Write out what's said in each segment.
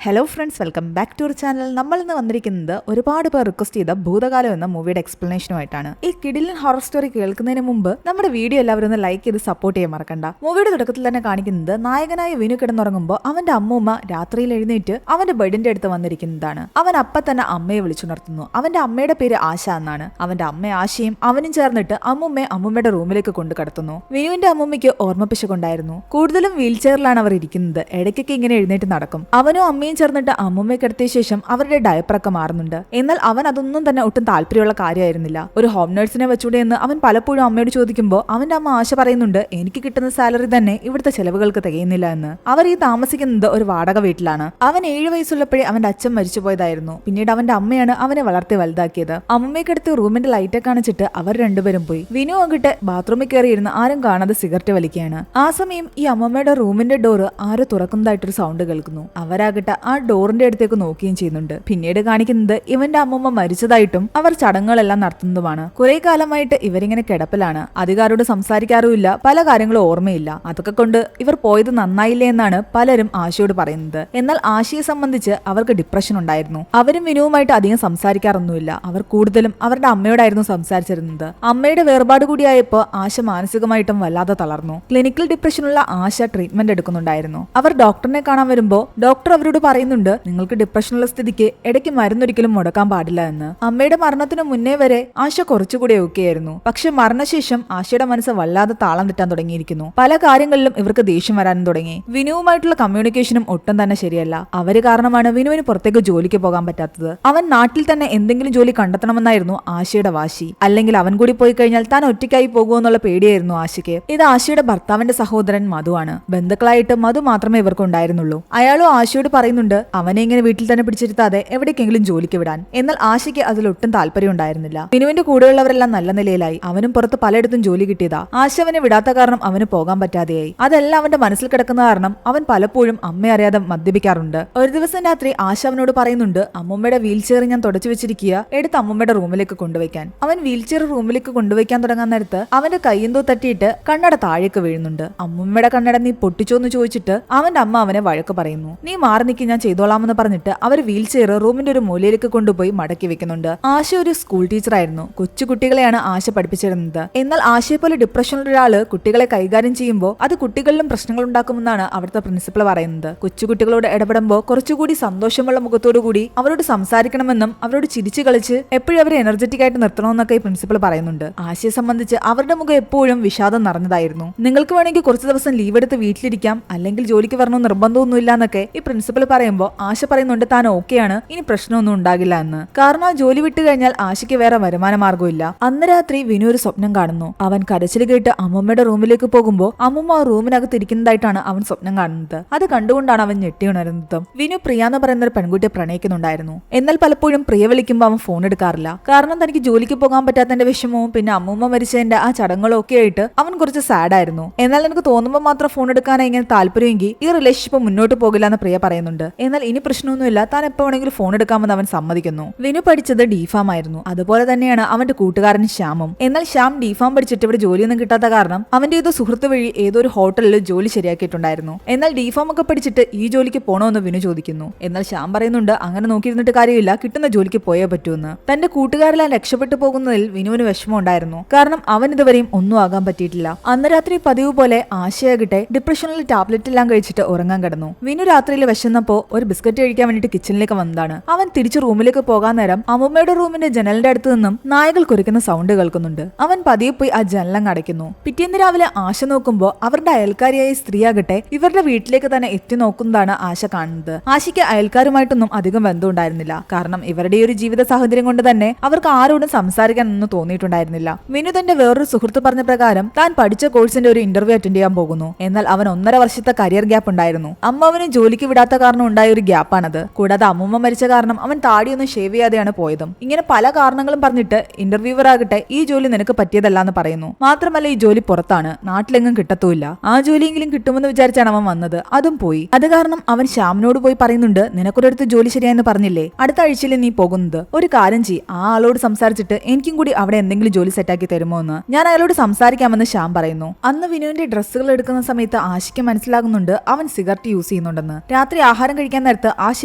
Hello friends, welcome back to our channel. നമ്മൾ ഇന്ന് വന്നിരിക്കുന്നത് ഒരുപാട് പേർ റിക്വസ്റ്റ് ചെയ്ത ഭൂതകാലം എന്ന മൂവിയുടെ എക്സ്പ്ലനേഷനുമായിട്ടാണ്. ഈ കിടിലൻ ഹൊറർ സ്റ്റോറി കേൾക്കുന്നതിന് മുമ്പ് നമ്മുടെ വീഡിയോ എല്ലാവരും ഒന്ന് ലൈക്ക് ചെയ്ത് സപ്പോർട്ട് ചെയ്യാൻ മറക്കണ്ട. മൂവിയുടെ തുടക്കത്തിൽ തന്നെ കാണിക്കുന്നത് നായകനായ വിനു കിടന്നുറങ്ങുമ്പോൾ അവന്റെ അമ്മൂമ്മ രാത്രിയിൽ എഴുന്നേറ്റ് അവന്റെ ബെഡിന്റെ അടുത്ത് വന്നിരിക്കുന്നതാണ്. അവൻ അപ്പം തന്നെ അമ്മയെ വിളിച്ചുണർത്തുന്നു. അവന്റെ അമ്മയുടെ പേര് ആശ എന്നാണ്. അവന്റെ അമ്മ ആശയും അവനും ചേർന്നിട്ട് അമ്മൂമ്മയുടെ റൂമിലേക്ക് കൊണ്ടു കടത്തുന്നു. വിനുവിന്റെ അമ്മൂമ്മയ്ക്ക് ഓർമ്മപ്പിശകുണ്ടായിരുന്നു. കൂടുതലും വീൽ ചെയറിലാണ് അവർ ഇരിക്കുന്നത്. ഇടയ്ക്കൊക്കെ ഇങ്ങനെ എഴുന്നേറ്റ് നടക്കും. അവനും അമ്മയും ചേർന്നിട്ട് അമ്മൂമ്മയെ കിടത്തിയ ശേഷം അവരുടെ ഡയപ്പറൊക്കെ മാറുന്നുണ്ട്. എന്നാൽ അവൻ അതൊന്നും തന്നെ ഒട്ടും താല്പര്യമുള്ള കാര്യമായിരുന്നില്ല. ഒരു ഹോം നഴ്സിനെ വെച്ചൂടെ എന്ന് അവൻ പലപ്പോഴും അമ്മയോട് ചോദിക്കുമ്പോൾ അവന്റെ അമ്മ ആശ പറയുന്നുണ്ട്, എനിക്ക് കിട്ടുന്ന സാലറി തന്നെ ഇവിടുത്തെ ചെലവുകൾക്ക് തികയുന്നില്ല എന്ന്. അവർ ഈ താമസിക്കുന്നത് ഒരു വാടക വീട്ടിലാണ്. അവൻ 7 വയസ്സുള്ളപ്പോഴേ അവന്റെ അച്ഛൻ മരിച്ചുപോയതായിരുന്നു. പിന്നീട് അവന്റെ അമ്മയാണ് അവനെ വളർത്തി വലുതാക്കിയത്. അമ്മൂമ്മയെ കിടത്തി റൂമിന്റെ ലൈറ്റൊക്കെ അണച്ചിട്ട് അവർ രണ്ടുപേരും പോയി. വിനു ആകട്ടെ ബാത്റൂമിൽ കയറിയിരുന്ന് ആരും കാണാതെ സിഗരറ്റ് വലിക്കുകയാണ്. ആ സമയം ഈ അമ്മമ്മയുടെ റൂമിന്റെ ഡോറ് ആരോ തുറക്കുന്നതായിട്ടൊരു സൗണ്ട് കേൾക്കുന്നു. അവരാകട്ടെ ആ ഡോറിന്റെ അടുത്തേക്ക് നോക്കുകയും ചെയ്യുന്നുണ്ട്. പിന്നീട് കാണിക്കുന്നത് ഇവന്റെ അമ്മൂമ്മ മരിച്ചതായിട്ടും അവർ ചടങ്ങുകളെല്ലാം നടത്തുന്നതുമാണ്. കുറെ കാലമായിട്ട് ഇവരിങ്ങനെ കിടപ്പിലാണ്. അധികാരോട് സംസാരിക്കാറുമില്ല, പല കാര്യങ്ങളും ഓർമ്മയില്ല. അതൊക്കെ കൊണ്ട് ഇവർ പോയത് നന്നായില്ലേ എന്നാണ് പലരും ആശയോട് പറയുന്നത്. എന്നാൽ ആശയെ സംബന്ധിച്ച് അവർക്ക് ഡിപ്രഷൻ ഉണ്ടായിരുന്നു. അവരും വിനുവുമായിട്ട് അധികം സംസാരിക്കാറൊന്നുമില്ല. അവർ കൂടുതലും അവരുടെ അമ്മയോടായിരുന്നു സംസാരിച്ചിരുന്നത്. അമ്മയുടെ വേർപാട് കൂടിയായപ്പോൾ ആശ മാനസികമായിട്ടും വല്ലാതെ തളർന്നു. ക്ലിനിക്കൽ ഡിപ്രഷനുള്ള ആശ ട്രീറ്റ്മെന്റ് എടുക്കുന്നുണ്ടായിരുന്നു. അവർ ഡോക്ടറിനെ കാണാൻ വരുമ്പോൾ ഡോക്ടർ അവരോട് പറയുന്നുണ്ട്, നിങ്ങൾക്ക് ഡിപ്രഷനുള്ള സ്ഥിതിക്ക് ഇടയ്ക്ക് മരുന്നൊരിക്കലും മുടക്കാൻ പാടില്ല എന്ന്. അമ്മയുടെ മരണത്തിന് മുന്നേ വരെ ആശ കുറച്ചുകൂടി ഓക്കെയായിരുന്നു. പക്ഷെ മരണശേഷം ആശയുടെ മനസ്സ് വല്ലാതെ താളം തെറ്റാൻ തുടങ്ങിയിരിക്കുന്നു. പല കാര്യങ്ങളിലും ഇവർക്ക് ദേഷ്യം വരാനും തുടങ്ങി. വിനുവുമായിട്ടുള്ള കമ്മ്യൂണിക്കേഷനും ഒട്ടും തന്നെ ശരിയല്ല. അവര് കാരണമാണ് വിനുവിന് പുറത്തേക്ക് ജോലിക്ക് പോകാൻ പറ്റാത്തത്. അവൻ നാട്ടിൽ തന്നെ എന്തെങ്കിലും ജോലി കണ്ടെത്തണമെന്നായിരുന്നു ആശയുടെ വാശി. അല്ലെങ്കിൽ അവൻ കൂടി പോയി കഴിഞ്ഞാൽ താൻ ഒറ്റയ്ക്കായി പോകുമെന്നുള്ള പേടിയായിരുന്നു ആശയ്ക്ക്. ഇത് ആശയുടെ ഭർത്താവിന്റെ സഹോദരൻ മധുവാണ്. ബന്ധുക്കളായിട്ട് മധു മാത്രമേ ഇവർക്ക് ഉണ്ടായിരുന്നുള്ളൂ. അയാളും ആശയോട് പറയുന്നുണ്ട് അവനെ ഇങ്ങനെ വീട്ടിൽ തന്നെ പിടിച്ചിരുത്താതെ എവിടേക്കെങ്കിലും ജോലിക്ക് വിടാൻ. എന്നാൽ ആശയ്ക്ക് അതിലൊട്ടും താല്പര്യം ഉണ്ടായിരുന്നില്ല. വിനുവിന്റെ കൂടെയുള്ളവരെല്ലാം നല്ല നിലയിലായി. അവനും പുറത്ത് പലയിടത്തും ജോലി കിട്ടിയതാ. ആശ അവനെ വിടാത്ത കാരണം അവന് പോകാൻ പറ്റാതെയായി. അതെല്ലാം അവന്റെ മനസ്സിൽ കിടക്കുന്ന കാരണം അവൻ പലപ്പോഴും അമ്മ അറിയാതെ മദ്യപിക്കാറുണ്ട്. ഒരു ദിവസം രാത്രി ആശ അവനോട് പറയുന്നുണ്ട്, അമ്മൂമ്മയുടെ വീൽ ചെയർ ഞാൻ തുടച്ചു വെച്ചിരിക്കുക, എടുത്ത് അമ്മൂമ്മയുടെ റൂമിലേക്ക് കൊണ്ടുവയ്ക്കാൻ. അവൻ വീൽ ചെയർ റൂമിലേക്ക് കൊണ്ടുവയ്ക്കാൻ തുടങ്ങാൻ നേരത്ത് അവന്റെ കയ്യെന്തോ തട്ടിയിട്ട് കണ്ണട താഴേക്ക് വീഴുന്നുണ്ട്. അമ്മൂമ്മയുടെ കണ്ണട നീ പൊട്ടിച്ചോന്ന് ചോദിച്ചിട്ട് അവന്റെ അമ്മ അവനെ വഴക്ക് പറയുന്നു. നീ മാറി നിൽക്കി, ഞാൻ ചെയ്തോളാമെന്ന് പറഞ്ഞിട്ട് അവർ വീൽ ചെയർ റൂമിന്റെ ഒരു മൂലയിലേക്ക് കൊണ്ടുപോയി മടക്കി വെക്കുന്നുണ്ട്. ആശ ഒരു സ്കൂൾ ടീച്ചറായിരുന്നു. കൊച്ചു കുട്ടികളെയാണ് ആശ പഠിപ്പിച്ചിരുന്നത്. എന്നാൽ ആശയെ പോലെ ഡിപ്രഷനുള്ള ഒരാള് കുട്ടികളെ കൈകാര്യം ചെയ്യുമ്പോൾ അത് കുട്ടികളിലും പ്രശ്നങ്ങൾ ഉണ്ടാക്കുമെന്നാണ് അവിടുത്തെ പ്രിൻസിപ്പൽ പറയുന്നത്. കൊച്ചുകുട്ടികളോട് ഇടപെടുമ്പോൾ കുറച്ചുകൂടി സന്തോഷമുള്ള മുഖത്തോടു കൂടി അവരോട് സംസാരിക്കണമെന്നും അവരോട് ചിരിച്ചു കളിച്ച് എപ്പോഴും അവരെ എനർജറ്റിക് ആയിട്ട് നിർത്തണമെന്നൊക്കെ ഈ പ്രിൻസിപ്പൽ പറയുന്നുണ്ട്. ആശയെ സംബന്ധിച്ച് അവരുടെ മുഖം എപ്പോഴും വിഷാദം നിറഞ്ഞതായിരുന്നു. നിങ്ങൾക്ക് വേണമെങ്കിൽ കുറച്ച് ദിവസം ലീവ് എടുത്ത് വീട്ടിലിരിക്കാം, അല്ലെങ്കിൽ ജോലിക്ക് വരണമെന്ന് നിർബന്ധമൊന്നുമില്ല എന്നൊക്കെ ഈ പ്രിൻസിപ്പൽ പറയുമ്പോൾ ആശ പറയുന്നുണ്ട് താൻ ഓക്കെയാണ്, ഇനി പ്രശ്നമൊന്നും ഉണ്ടാകില്ല എന്ന്. കാരണം ആ ജോലി വിട്ടു കഴിഞ്ഞാൽ ആശയ്ക്ക് വേറെ വരുമാന മാർഗമില്ല. അന്ന് രാത്രി വിനു ഒരു സ്വപ്നം കാണുന്നു. അവൻ കരച്ചിൽ കേട്ട് അമ്മൂമ്മയുടെ റൂമിലേക്ക് പോകുമ്പോൾ അമ്മൂമ്മ ആ റൂമിനകത്ത് ഇരിക്കുന്നതായിട്ടാണ് അവൻ സ്വപ്നം കാണുന്നത്. അത് കണ്ടുകൊണ്ടാണ് അവൻ ഞെട്ടി ഉണരുന്നത്. വിനു പ്രിയ എന്ന് പറയുന്ന ഒരു പെൺകുട്ടിയെ പ്രണയിക്കുന്നുണ്ടായിരുന്നു. എന്നാൽ പലപ്പോഴും പ്രിയ വിളിക്കുമ്പോൾ അവൻ ഫോൺ എടുക്കാറില്ല. കാരണം തനിക്ക് ജോലിക്ക് പോകാൻ പറ്റാത്തതിന്റെ വിഷമവും പിന്നെ അമ്മൂമ്മ മരിച്ചതിന്റെ ആ ചടങ്ങുകളും ഒക്കെ ആയിട്ട് അവൻ കുറച്ച് സാഡ് ആയിരുന്നു. എന്നാൽ എനിക്ക് തോന്നുമ്പോൾ മാത്രം ഫോൺ എടുക്കാനായി ഇങ്ങനെ താല്പര്യമെങ്കിൽ ഈ റിലേഷൻഷിപ്പ് മുന്നോട്ട് പോകില്ല എന്ന് പ്രിയ പറയുന്നുണ്ട്. എന്നാൽ ഇനി പ്രശ്നമൊന്നുമില്ല, താൻ എപ്പോ വേണമെങ്കിലും ഫോൺ എടുക്കാമെന്ന് അവൻ സമ്മതിക്കുന്നു. വിനു പഠിച്ചത് ഡിഫാം ആയിരുന്നു. അതുപോലെ തന്നെയാണ് അവന്റെ കൂട്ടുകാരൻ ശ്യാമും. എന്നാൽ ശ്യാം ഡിഫാം പഠിച്ചിട്ട് ഇവിടെ ജോലിയൊന്നും കിട്ടാത്ത കാരണം അവന്റെ ഏതോ സുഹൃത്ത് വഴി ഏതോ ഒരു ഹോട്ടലിൽ ജോലി ശരിയാക്കിയിട്ടുണ്ടായിരുന്നു. എന്നാൽ ഡിഫാം ഒക്കെ പഠിച്ചിട്ട് ഈ ജോലിക്ക് പോണോന്ന് വിനു ചോദിക്കുന്നു. എന്നാൽ ശ്യാം പറയുന്നുണ്ട് അങ്ങനെ നോക്കിയിരുന്നിട്ട് കാര്യമില്ല, കിട്ടുന്ന ജോലിക്ക് പോയേ പറ്റൂന്ന്. തന്റെ കൂട്ടുകാരെല്ലാം രക്ഷപ്പെട്ടു പോകുന്നതിൽ വിനുവിന് വിഷമം ഉണ്ടായിരുന്നു. കാരണം അവൻ ഇതുവരെയും ഒന്നും ആകാൻ പറ്റിയിട്ടില്ല. അന്ന് രാത്രി പതിവ് പോലെ ആശയാകട്ടെ ഡിപ്രഷനിൽ ടാബ്ലറ്റ് എല്ലാം കഴിച്ചിട്ട് ഉറങ്ങാൻ കിടന്നു. വിനു രാത്രിയിൽ വിശന്നപ്പോ ഒരു ബിസ്ക്കറ്റ് കഴിക്കാൻ വേണ്ടിട്ട് കിച്ചണിലേക്ക് വന്നതാണ്. അവൻ തിരിച്ചു റൂമിലേക്ക് പോകാൻ നേരം അമ്മൂമ്മയുടെ റൂമിന്റെ ജനലിന്റെ അടുത്ത് നിന്നും നായകൾ കുരയ്ക്കുന്ന സൗണ്ട് കേൾക്കുന്നുണ്ട്. അവൻ പതിയെ പോയി ആ ജനലങ്ങ് അടയ്ക്കുന്നു. പിറ്റേന്ന് രാവിലെ ആശ നോക്കുമ്പോൾ അവരുടെ അയൽക്കാരിയായ സ്ത്രീയാകട്ടെ ഇവരുടെ വീട്ടിലേക്ക് തന്നെ എത്തി നോക്കുന്നതാണ് ആശ കാണുന്നത്. ആശയ്ക്ക് അയൽക്കാരുമായിട്ടൊന്നും അധികം ബന്ധമുണ്ടായിരുന്നില്ല. കാരണം ഇവരുടെ ഒരു ജീവിത സാഹചര്യം കൊണ്ട് തന്നെ അവർക്ക് ആരോടും സംസാരിക്കാനൊന്നും തോന്നിയിട്ടുണ്ടായിരുന്നില്ല. വിനു തന്റെ വേറൊരു സുഹൃത്ത് പറഞ്ഞ പ്രകാരം താൻ പഠിച്ച കോഴ്സിന്റെ ഒരു ഇന്റർവ്യൂ അറ്റൻഡ് ചെയ്യാൻ പോകുന്നു. എന്നാൽ അവൻ 1.5 വർഷത്തെ കരിയർ ഗ്യാപ്പ് ഉണ്ടായിരുന്നു. അമ്മ അവന് ജോലിക്ക് വിടാത്ത കാരണം ഉണ്ടായ ഒരു ഗ്യാപ്പാണത്. കൂടാതെ അമ്മൂമ്മ മരിച്ച കാരണം അവൻ താടിയൊന്നും ഷേവ് ചെയ്യാതെയാണ് പോയതും. ഇങ്ങനെ പല കാരണങ്ങളും പറഞ്ഞിട്ട് ഇന്റർവ്യൂവർ ആകട്ടെ ഈ ജോലി നിനക്ക് പറ്റിയതല്ല എന്ന് പറയുന്നു. മാത്രമല്ല ഈ ജോലി പുറത്താണ്, നാട്ടിലെങ്ങും കിട്ടത്തുമില്ല. ആ ജോലിയെങ്കിലും കിട്ടുമെന്ന് വിചാരിച്ചാണ് അവൻ വന്നത്, അതും പോയി. അത് കാരണം അവൻ ശ്യാമിനോട് പോയി പറയുന്നുണ്ട്, നിനക്കൊരിടത്ത് ജോലി ശരിയായെന്ന് പറഞ്ഞില്ലേ, അടുത്ത ആഴ്ചയിൽ നീ പോകുന്നത്, ഒരു കാര്യം ചെയ്യ്, ആ ആളോട് സംസാരിച്ചിട്ട് എനിക്കും കൂടി അവിടെ എന്തെങ്കിലും ജോലി സെറ്റാക്കി തരുമോ എന്ന് ഞാൻ അയാളോട് സംസാരിക്കാമെന്ന് ശ്യാം പറയുന്നു. അന്ന് വിനുവിന്റെ ഡ്രസ്സുകൾ എടുക്കുന്ന സമയത്ത് ആശയ്ക്ക് മനസ്സിലാകുന്നുണ്ട് അവൻ സിഗരറ്റ് യൂസ് ചെയ്യുന്നുണ്ടെന്ന്. രാത്രി ആഹാരം കഴിക്കാൻ നേരത്ത് ആശ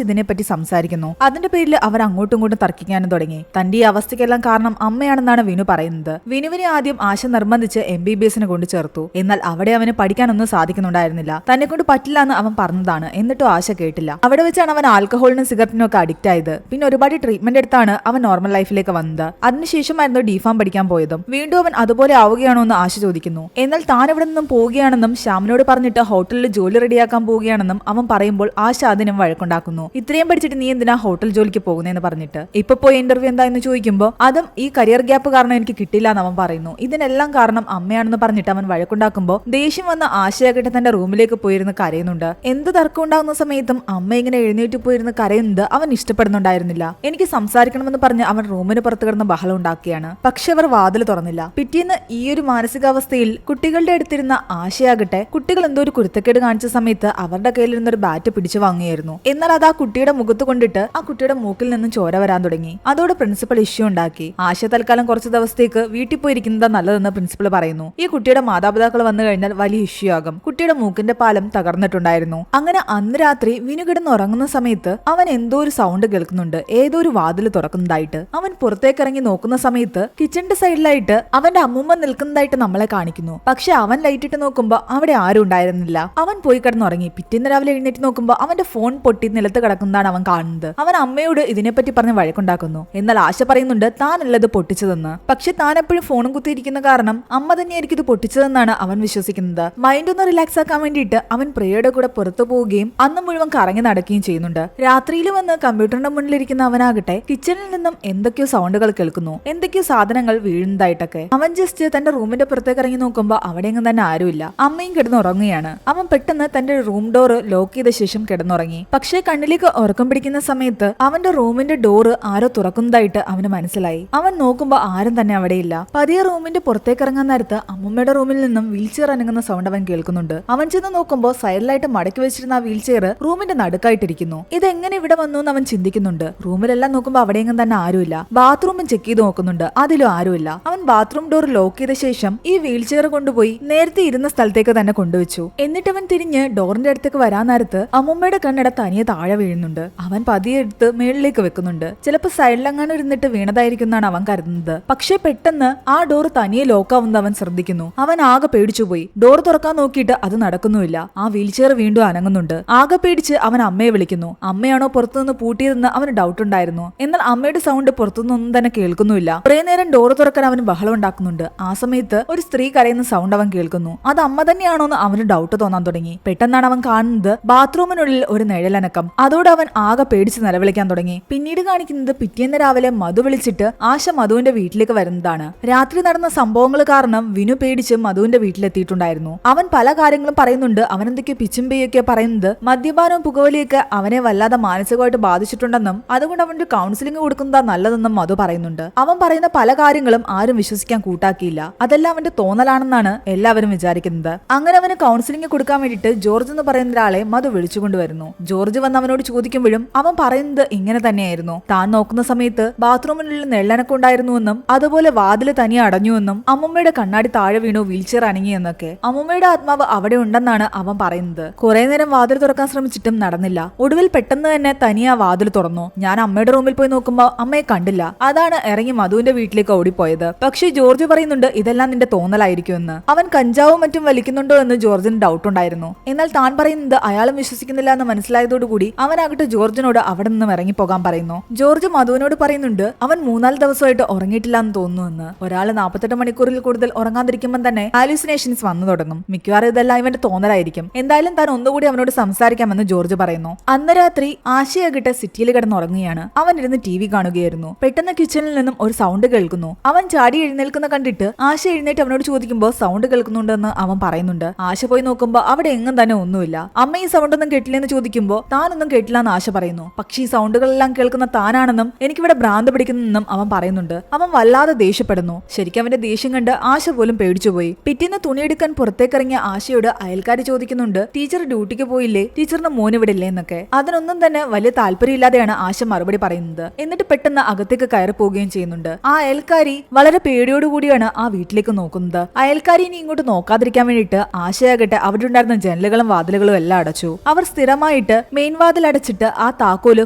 ഇതിനെപ്പറ്റി സംസാരിക്കുന്നു. അതിന്റെ പേരിൽ അവർ അങ്ങോട്ടും ഇങ്ങോട്ടും തർക്കിക്കാനും തുടങ്ങി. തന്റെ ഈ അവസ്ഥയ്ക്കെല്ലാം കാരണം അമ്മയാണെന്നാണ് വിനു പറയുന്നത്. വിനുവിനെ ആദ്യം ആശ നിർബന്ധിച്ച് MBBS കൊണ്ട് ചേർത്തു. എന്നാൽ അവിടെ അവന് പഠിക്കാനൊന്നും സാധിക്കുന്നുണ്ടായിരുന്നില്ല. തന്നെ കൊണ്ട് പറ്റില്ല എന്ന് അവൻ പറഞ്ഞതാണ്. എന്നിട്ടും ആശ കേട്ടില്ല. അവിടെ വെച്ചാണ് അവൻ ആൽക്കഹോളിനും സിഗരറ്റിനും ഒക്കെ അഡിക്റ്റ് ആയത്. പിന്നെ ഒരുപാട് ട്രീറ്റ്മെന്റ് എടുത്താണ് അവൻ നോർമൽ ലൈഫിലേക്ക് വന്നത്. അതിനുശേഷമായിരുന്നു ഡിഫാം പഠിക്കാൻ പോയതും. വീണ്ടും അവൻ അതുപോലെ ആവുകയാണോ എന്ന് ആശ ചോദിക്കുന്നു. എന്നാൽ താൻ ഇവിടെ നിന്നും പോവുകയാണെന്നും ശ്യാമിനോട് പറഞ്ഞിട്ട് ഹോട്ടലിൽ ജോലി റെഡിയാക്കാൻ പോവുകയാണെന്നും അവൻ പറയുമ്പോൾ ആശ അതിനും വഴക്കുണ്ടാക്കുന്നു. ഇത്രയും പഠിച്ചിട്ട് നീ എന്തിനാ ഹോട്ടൽ ജോലിക്ക് പോകുന്നതെന്ന് പറഞ്ഞിട്ട്. ഇപ്പൊ പോയി ഇന്റർവ്യൂ എന്താ എന്ന് ചോദിക്കുമ്പോൾ അതും ഈ കരിയർ ഗ്യാപ്പ് കാരണം എനിക്ക് കിട്ടില്ല എന്ന് അവൻ പറയുന്നു. ഇതിനെല്ലാം കാരണം അമ്മയാണെന്ന് പറഞ്ഞിട്ട് അവൻ വഴക്കുണ്ടാക്കുമ്പോൾ ദേഷ്യം വന്ന ആശയാകട്ടെ തന്റെ റൂമിലേക്ക് പോയിരുന്ന് കരയുന്നുണ്ട്. എന്ത് തർക്കം ഉണ്ടാകുന്ന സമയത്തും അമ്മ ഇങ്ങനെ എഴുന്നേറ്റ് പോയിരുന്ന് കരയുന്നത് അവൻ ഇഷ്ടപ്പെടുന്നുണ്ടായിരുന്നില്ല. എനിക്ക് സംസാരിക്കണമെന്ന് പറഞ്ഞ് അവൻ റൂമിന് പുറത്ത് കിടന്ന് ബഹളം ഉണ്ടാക്കിയാണ്. പക്ഷെ അവർ വാതിൽ തുറന്നില്ല. പിറ്റേന്ന് ഈ ഒരു മാനസികാവസ്ഥയിൽ കുട്ടികളുടെ അടുത്തിരുന്ന ആശയാകട്ടെ കുട്ടികൾ എന്തോ ഒരു കുരുത്തക്കേട് കാണിച്ച സമയത്ത് അവരുടെ കയ്യിലിരുന്ന ഒരു ബാറ്റ് പിടിച്ചു വാങ്ങിയായിരുന്നു. എന്നാൽ അത് ആ കുട്ടിയുടെ മുഖത്ത് കൊണ്ടിട്ട് ആ കുട്ടിയുടെ മൂക്കിൽ നിന്നും ചോര വരാൻ തുടങ്ങി. അതോടെ പ്രിൻസിപ്പൽ ഇഷ്യൂ ഉണ്ടാക്കി. ആശ തൽക്കാലം കുറച്ച് ദിവസത്തേക്ക് വീട്ടിൽ പോയിരിക്കുന്നത് നല്ലതെന്ന് പ്രിൻസിപ്പൽ പറയുന്നു. ഈ കുട്ടിയുടെ മാതാപിതാക്കൾ വന്നു കഴിഞ്ഞാൽ വലിയ ഇഷ്യൂ ആകും. കുട്ടിയുടെ മൂക്കിന്റെ പാലം തകർന്നിട്ടുണ്ടായിരുന്നു. അങ്ങനെ അന്ന് രാത്രി വിനു കിടന്ന് ഉറങ്ങുന്ന സമയത്ത് അവൻ എന്തോ ഒരു സൗണ്ട് കേൾക്കുന്നുണ്ട്. ഏതോ ഒരു വാതിൽ തുറക്കുന്നതായിട്ട്. അവൻ പുറത്തേക്ക് ഇറങ്ങി നോക്കുന്ന സമയത്ത് കിച്ചന്റെ സൈഡിലായിട്ട് അവന്റെ അമ്മൂമ്മ നിൽക്കുന്നതായിട്ട് നമ്മളെ കാണിക്കുന്നു. പക്ഷെ അവൻ ലൈറ്റ് ഇട്ട് നോക്കുമ്പോ അവിടെ ആരും ഉണ്ടായിരുന്നില്ല. അവൻ പോയി കിടന്നുറങ്ങി. പിറ്റേന്ന് രാവിലെ എഴുന്നേറ്റ് നോക്കുമ്പോ അവന്റെ ഫോൺ പൊട്ടി നിലത്ത് കിടക്കുന്നതാണ് അവൻ കാണുന്നത്. അവൻ അമ്മയോട് ഇതിനെപ്പറ്റി പറഞ്ഞ് വഴക്കുണ്ടാക്കുന്നു. എന്നാൽ ആശ പറയുന്നുണ്ട് താനല്ലത് പൊട്ടിച്ചതെന്ന്. പക്ഷെ താൻ എപ്പോഴും ഫോണും കുത്തിയിരിക്കുന്ന കാരണം അമ്മ തന്നെയായിരിക്കും ഇത് പൊട്ടിച്ചതെന്നാണ് അവൻ വിശ്വസിക്കുന്നത്. മൈൻഡ് ഒന്ന് റിലാക്സ് ആക്കാൻ വേണ്ടിയിട്ട് അവൻ പ്രിയയുടെ കൂടെ പുറത്തു പോവുകയും അന്ന് മുഴുവൻ കറങ്ങി നടക്കുകയും ചെയ്യുന്നുണ്ട്. രാത്രിയിൽ വന്ന് കമ്പ്യൂട്ടറിന്റെ മുന്നിലിരിക്കുന്ന അവനാകട്ടെ കിച്ചണിൽ നിന്നും എന്തൊക്കെയോ സൗണ്ടുകൾ കേൾക്കുന്നു. എന്തൊക്കെയോ സാധനങ്ങൾ വീഴുന്നതായിട്ടൊക്കെ. അവൻ ജസ്റ്റ് തന്റെ റൂമിന്റെ പുറത്തേക്ക് ഇറങ്ങി നോക്കുമ്പോ അവിടെയെങ്കിലും തന്നെ ആരുമില്ല. അമ്മയും കിടന്നുറങ്ങുകയാണ്. അവൻ പെട്ടെന്ന് തന്റെ റൂം ഡോർ ലോക്ക് ചെയ്ത ശേഷം കിടന്നുറങ്ങി. പക്ഷേ കണ്ണിലേക്ക് ഉറക്കം പിടിക്കുന്ന സമയത്ത് അവന്റെ റൂമിന്റെ ഡോറ് ആരോ തുറക്കുന്നതായിട്ട് അവന് മനസ്സിലായി. അവൻ നോക്കുമ്പോ ആരും തന്നെ അവിടെയില്ല. പതിയെ റൂമിന്റെ പുറത്തേക്ക് ഇറങ്ങാൻ നേരത്ത് അമ്മൂമ്മയുടെ റൂമിൽ നിന്നും വീൽ ചെയർ അനങ്ങുന്ന സൗണ്ട് അവൻ കേൾക്കുന്നുണ്ട്. അവൻ ചെന്ന് നോക്കുമ്പോ സൈഡിലായിട്ട് മടക്കി വെച്ചിരുന്ന ആ വീൽ ചെയർ റൂമിന്റെ നടുക്കായിട്ടിരിക്കുന്നു. ഇതെങ്ങനെ ഇവിടെ വന്നു എന്ന് അവൻ ചിന്തിക്കുന്നുണ്ട്. റൂമിലെല്ലാം നോക്കുമ്പോ അവിടെയെങ്കിലും തന്നെ ആരുമില്ല. ബാത്റൂമും ചെക്ക് ചെയ്ത് നോക്കുന്നുണ്ട്. അതിലും ആരുമില്ല. അവൻ ബാത്റൂം ഡോർ ലോക്ക് ചെയ്ത ശേഷം ഈ വീൽ ചെയർ കൊണ്ടുപോയി നേരത്തെ ഇരുന്ന സ്ഥലത്തേക്ക് തന്നെ കൊണ്ടുവച്ചു. എന്നിട്ട് അവൻ തിരിഞ്ഞ് ഡോറിന്റെ അടുത്തേക്ക് വരാൻ നേരത്ത് അമ്മൂമ്മയുടെ കണ്ണട തനിയെ താഴെ വീഴുന്നുണ്ട്. അവൻ പതിയെ എടുത്ത് മേളിലേക്ക് വെക്കുന്നുണ്ട്. ചിലപ്പോ സൈഡിലെങ്ങാനും ഇരുന്നിട്ട് വീണതായിരിക്കും എന്നാണ് അവൻ കരുതുന്നത്. പക്ഷെ പെട്ടെന്ന് ആ ഡോർ തനിയെ ലോക്കാവുന്നത് അവൻ ശ്രദ്ധിക്കുന്നു. അവൻ ആകെ പേടിച്ചുപോയി. ഡോർ തുറക്കാൻ നോക്കിയിട്ട് അത് നടക്കുന്നുമില്ല. ആ വീൽ ചെയർ വീണ്ടും അനങ്ങുന്നുണ്ട്. ആകെ പേടിച്ച് അവൻ അമ്മയെ വിളിക്കുന്നു. അമ്മയാണോ പുറത്തുനിന്ന് പൂട്ടിയതെന്ന് അവന് ഡൗട്ട് ഉണ്ടായിരുന്നു. എന്നാൽ അമ്മയുടെ സൗണ്ട് പുറത്തുനിന്നൊന്നും തന്നെ കേൾക്കുന്നുമില്ല. കുറെ നേരം ഡോർ തുറക്കാൻ അവന് ബഹളം ഉണ്ടാക്കുന്നുണ്ട്. ആ സമയത്ത് ഒരു സ്ത്രീ കരയുന്ന സൗണ്ട് അവൻ കേൾക്കുന്നു. അത് അമ്മ തന്നെയാണോ എന്ന് അവന് ഡൗട്ട് തോന്നാൻ തുടങ്ങി. പെട്ടെന്നാണ് അവൻ കാണുന്നത് ബാത്റൂമിനുള്ളിൽ ഒരു നിഴലനക്കം. അതോടെ അവൻ ആകെ പേടിച്ച് നിലവിളിക്കാൻ തുടങ്ങി. പിന്നീട് കാണിക്കുന്നത് പിറ്റേന്ന് രാവിലെ മധു വിളിച്ചിട്ട് ആശ മധുവിന്റെ വീട്ടിലേക്ക് വരുന്നതാണ്. രാത്രി നടന്ന സംഭവങ്ങൾ കാരണം വിനു പേടിച്ച് മധുവിന്റെ വീട്ടിലെത്തിയിട്ടുണ്ടായിരുന്നു. അവൻ പല കാര്യങ്ങളും പറയുന്നുണ്ട്. അവനെന്തൊക്കെയോ പിച്ചും പേയൊക്കെ പറയുന്നത് മദ്യപാനവും പുകവലിയൊക്കെ അവനെ വല്ലാതെ മാനസികമായിട്ട് ബാധിച്ചിട്ടുണ്ടെന്നും അതുകൊണ്ട് അവന്റെ കൗൺസിലിംഗ് കൊടുക്കുന്നതാ നല്ലതെന്നും മധു പറയുന്നുണ്ട്. അവൻ പറയുന്ന പല കാര്യങ്ങളും ആരും വിശ്വസിക്കാൻ കൂട്ടാക്കിയില്ല. അതെല്ലാം അവന്റെ തോന്നലാണെന്നാണ് എല്ലാവരും വിചാരിക്കുന്നത്. അങ്ങനെ അവന് കൗൺസിലിംഗ് കൊടുക്കാൻ വേണ്ടിയിട്ട് ജോർജ് എന്ന് പറയുന്ന ഒരാളെ മധു വിളിച്ചുകൊണ്ടുവരുന്നു. ജോർജ് വന്ന് അവനോട് ചോദിക്കുമ്പോഴും അവൻ പറയുന്നത് ഇങ്ങനെ തന്നെയായിരുന്നു. താൻ നോക്കുന്ന സമയത്ത് ബാത്റൂമിനുള്ളിൽ നെള്ളനക്കുണ്ടായിരുന്നുവെന്നും അതുപോലെ വാതില് തനിയെ അടഞ്ഞുവെന്നും അമ്മുമ്മയുടെ കണ്ണാടി താഴെ വീണു വീൽ ചെയർ അനങ്ങിയെന്നൊക്കെ. അമ്മുമ്മയുടെ ആത്മാവ് അവിടെ ഉണ്ടെന്നാണ് അവൻ പറയുന്നത്. കുറെ നേരം വാതിൽ തുറക്കാൻ ശ്രമിച്ചിട്ടും നടന്നില്ല. ഒടുവിൽ പെട്ടെന്ന് തന്നെ തനിയെ ആ വാതിൽ തുറന്നു. ഞാൻ അമ്മയുടെ റൂമിൽ പോയി നോക്കുമ്പോ അമ്മയെ കണ്ടില്ല. അതാണ് ഇറങ്ങി മധുവിന്റെ വീട്ടിലേക്ക് ഓടിപ്പോയത്. പക്ഷേ ജോർജ് പറയുന്നുണ്ട് ഇതെല്ലാം നിന്റെ തോന്നലായിരിക്കുമെന്ന്. അവൻ കഞ്ചാവും മറ്റും വലിക്കുന്നുണ്ടോ എന്ന് ജോർജിന് ഡൗട്ട് ഉണ്ടായിരുന്നു. എന്നാൽ താൻ പറയുന്നത് അയാളും വിശ്വസിക്കുന്നില്ല എന്ന് മനസ്സിലായതോടുകൂടി അവനാകട്ടെ ജോർജിനോട് അവിടെ നിന്നും ഇറങ്ങിപ്പോകാൻ പറയുന്നു. ജോർജ് മധുവിനോട് പറയുന്നുണ്ട് അവൻ 3-4 ദിവസമായിട്ട് ഉറങ്ങിയിട്ടില്ല എന്ന് തോന്നുന്നുവെന്ന്. ഒരാൾ 48 മണിക്കൂറിൽ കൂടുതൽ ഉറങ്ങാതിരിക്കുമ്പോൾ തന്നെ ഹാലൂസിനേഷൻസ് വന്നു തുടങ്ങും. മിക്കവാറും ഇതെല്ലാം ഇവന്റെ തോന്നലായിരിക്കും. എന്തായാലും താൻ ഒന്നുകൂടി അവനോട് സംസാരിക്കാമെന്ന് ജോർജ് പറയുന്നു. അന്ന് രാത്രി ആശയാകട്ടെ സിറ്റിയിൽ കിടന്ന് ഉറങ്ങുകയാണ്. അവൻ ഇരുന്ന് TV കാണുകയായിരുന്നു. പെട്ടെന്ന് കിച്ചണിൽ നിന്നും ഒരു സൗണ്ട് കേൾക്കുന്നു. അവൻ ചാടി എഴുന്നേൽക്കുന്ന കണ്ടിട്ട് ആശ എഴുന്നേറ്റ് അവനോട് ചോദിക്കുമ്പോൾ സൗണ്ട് കേൾക്കുന്നുണ്ടെന്ന് അവൻ പറയുന്നുണ്ട്. ആശ പോയി നോക്കുമ്പോൾ അവിടെ എങ്ങും തന്നെ ഒന്നുമില്ല. അമ്മ ഈ സൗണ്ട് ഒന്നും കേട്ടില്ലെന്ന് ചോദിക്കുമ്പോൾ താനൊന്നും കേട്ടില്ല എന്ന് ആശ പറയുന്നു. പക്ഷേ ഈ സൗണ്ടുകളെല്ലാം കേൾക്കുന്ന താനാണെന്നും എനിക്കിവിടെ ഭ്രാന്ത് പിടിക്കുന്നെന്നും അവൻ പറയുന്നുണ്ട്. അവൻ വല്ലാതെ ദേഷ്യപ്പെടുന്നു. ശരിക്കും അവന്റെ ദേഷ്യം കണ്ട് ആശ പോലും പേടിച്ചുപോയി. പിറ്റേന്ന് തുണിയെടുക്കാൻ പുറത്തേക്കിറങ്ങിയ ആശയോട് അയൽക്കാരി ചോദിക്കുന്നുണ്ട് ടീച്ചർ ഡ്യൂട്ടിക്ക് പോയില്ലേ, ടീച്ചറിന് മോൻ ഇവിടെ ഇല്ലേ എന്നൊക്കെ. അതിനൊന്നും തന്നെ വലിയ താല്പര്യമില്ലാതെയാണ് ആശ മറുപടി പറയുന്നത്. എന്നിട്ട് പെട്ടെന്ന് അകത്തേക്ക് കയറി പോവുകയും ചെയ്യുന്നുണ്ട്. ആ അയൽക്കാരി വളരെ പേടിയോടുകൂടിയാണ് ആ വീട്ടിലേക്ക് നോക്കുന്നത്. അയൽക്കാരി ഇനി ഇങ്ങോട്ട് നോക്കാതിരിക്കാൻ വേണ്ടിയിട്ട് ആശയാകട്ടെ അവിടെ ഉണ്ടായിരുന്ന ജനലുകളും വാതിലുകളും എല്ലാം അടച്ചു. അവർ സ്ഥിരമായി സ്ഥിരമായിട്ട് മെയിൻ വാതിൽ അടച്ചിട്ട് ആ താക്കോല്